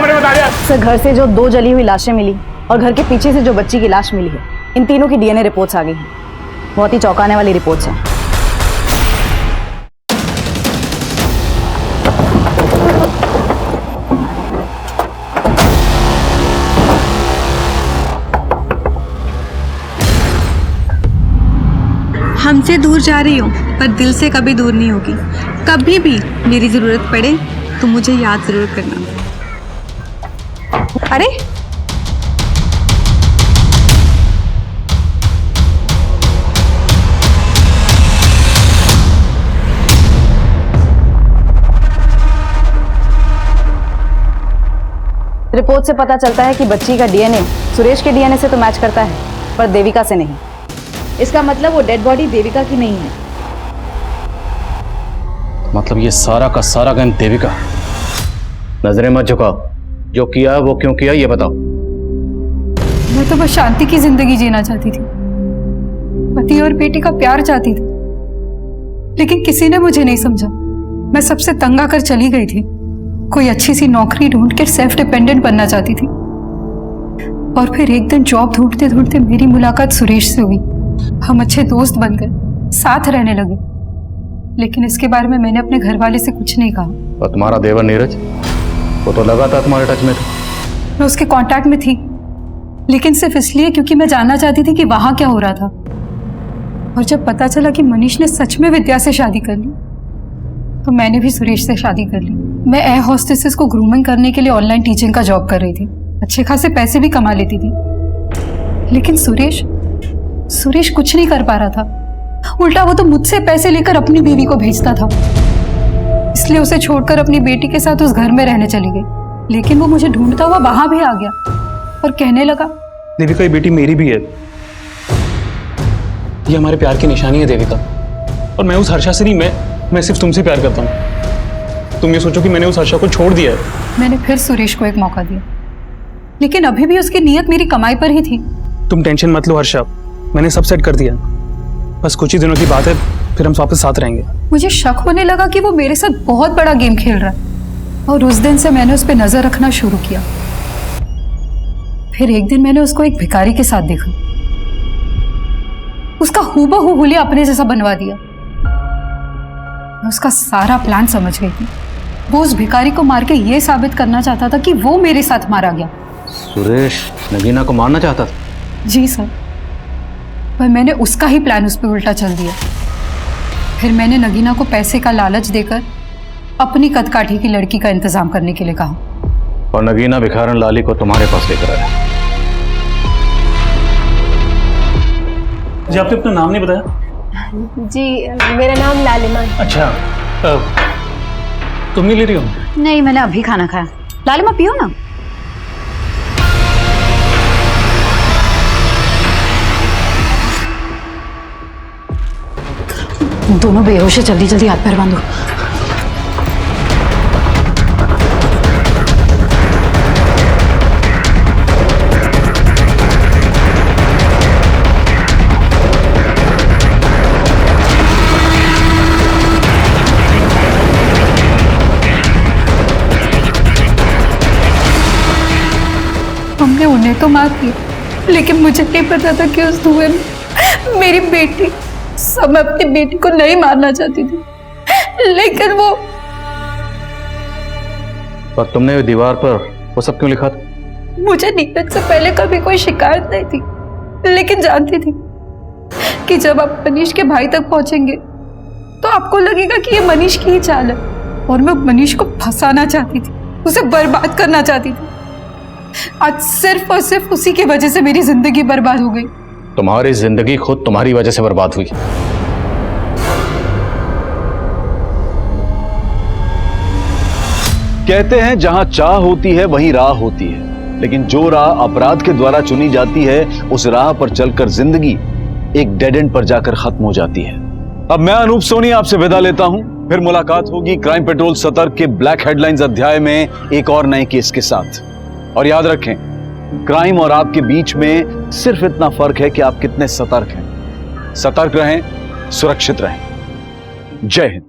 मैंने बता दिया। सर घर से जो 2 जली हुई लाशें मिली और घर के पीछे से जो बच्ची की लाश मिली है, इन तीनों की डीएनए रिपोर्ट्स आ गई हैं। बहुत ही चौंकाने वाली रिपोर्ट्स हैं। हमसे दूर जा रही हो पर दिल से कभी दूर नहीं होगी। कभी भी मेरी जरूरत पड़े तो मुझे याद जरूर करना। अरे रिपोर्ट से पता चलता है कि बच्ची का डीएनए सुरेश के डीएनए से तो मैच करता है, पर देविका से नहीं। इसका मतलब वो डेड बॉडी देविका की नहीं है। मतलब ये सारा का सारा गेम देविका। नजरें मत झुकाओ, जो किया वो क्यों किया ये बताओ। मैं तो बस शांति की जिंदगी जीना चाहती थी, पति और बेटी का प्यार चाहती थी, लेकिन किसी ने मुझे नहीं समझा। मैं सबसे तंग आकर चली गई थी। कोई अच्छी सी नौकरी ढूंढ कर सेल्फ डिपेंडेंट बनना चाहती थी। और फिर एक दिन जॉब ढूंढते ढूंढते मेरी मुलाकात सुरेश से हुई। हम अच्छे दोस्त बन गए, साथ रहने लगे। लेकिन इसके बारे में मैंने अपने घर वाले से कुछ नहीं कहा। और तुम्हारा देवर नीरज, वो तो लगा था तुम्हारे टच में था। मैं उसके कांटेक्ट में थी, लेकिन सिर्फ इसलिए क्योंकि मैं जानना चाहती थी कि वहां क्या हो रहा था। और जब पता चला कि मनीष ने सच में विद्या से शादी कर ली, तो मैंने भी सुरेश से शादी कर ली। मैं एयर हॉस्टेसेस को ग्रूमिंग करने के लिए ऑनलाइन टीचिंग का जॉब कर रही थी। अच्छे खासे पैसे भी कमा लेती थी। लेकिन सुरेश कुछ नहीं कर पा रहा था। उल्टा वो तो मुझसे पैसे लेकर अपनी बीवी को भेजता था। इसलिए उसे छोड़कर अपनी बेटी के साथ उस घर में रहने चली गई। लेकिन वो मुझे ढूंढता हुआ वहां भी आ गया और कहने लगा, देविका ये बेटी मेरी भी है। ये हमारे प्यार की निशानी है देविका। और मैं उस हर्षा से नहीं, मैं सिर्फ तुमसे प्यार करता हूँ। तुम ये सोचो कि मैंने उस हर्षा को छोड़ दिया है। मैंने फिर सुरेश को एक मौका दिया, लेकिन अभी भी उसकी नीयत मेरी कमाई पर ही थी। तुम टेंशन मत लो हर्षा, मैंने सब सेट कर दिया। बस कुछ ही दिनों की बात है, फिर हम वापस साथ रहेंगे। मुझे शक होने लगा कि वो मेरे साथ बहुत बड़ा गेम खेल रहा है। और उस दिन से मैंने उस पर नजर रखना शुरू किया। फिर एक दिन मैंने उसको एक भिखारी के साथ देखा। उसका हूबहू हुलिया अपने जैसा बनवा दिया। मैं उसका सारा प्लान समझ गई थी। वो उस भिखारी को मार के ये साबित करना चाहता था कि वो मेरे साथ मारा गया। सुरेश नगीना को मारना चाहता था? जी सर, पर मैंने उसका ही प्लान उस पर उल्टा चल दिया। फिर मैंने नगीना को पैसे का लालच देकर अपनी कदकाठी की लड़की का इंतजाम करने के लिए कहा। और नगीना भिखारन लाली को तुम्हारे पास लेकर आया। जी आपने अपना नाम नहीं बताया? जी मेरा नाम लालिमा है। अच्छा, तुम नहीं ले रही हो? नहीं, मैंने अभी खाना खाया। लालिमा पियो ना। दोनों बेहोश है, जल्दी जल्दी हाथ पैर बांधो। हमने उन्हें तो मार दिया, लेकिन मुझे नहीं पता था कि उस धुएं में मेरी बेटी। सब मैं अपनी बेटी को नहीं मारना चाहती थी, लेकिन वो। पर तुमने दीवार पर वो सब क्यों लिखा था? मुझे नीरज से पहले कभी कोई शिकायत नहीं थी, लेकिन जानती थी कि जब आप मनीष के भाई तक पहुंचेंगे तो आपको लगेगा कि ये मनीष की ही चाल है। और मैं मनीष को फंसाना चाहती थी, उसे बर्बाद करना चाहती थी। आज सिर्फ और सिर्फ उसी की वजह से मेरी जिंदगी बर्बाद हो गई। तुम्हारी जिंदगी खुद तुम्हारी वजह से बर्बाद हुई। कहते हैं जहां चाह होती है वहीं राह होती है, लेकिन जो राह अपराध के द्वारा चुनी जाती है उस राह पर चलकर जिंदगी एक डेड एंड पर जाकर खत्म हो जाती है। अब मैं अनूप सोनी आपसे विदा लेता हूं। फिर मुलाकात होगी क्राइम पेट्रोल सतर्क के ब्लैक हेडलाइंस अध्याय में एक और नए केस के साथ। और याद रखें, क्राइम और आपके बीच में सिर्फ इतना फर्क है कि आप कितने सतर्क हैं। सतर्क रहें, सुरक्षित रहें। जय हिंद।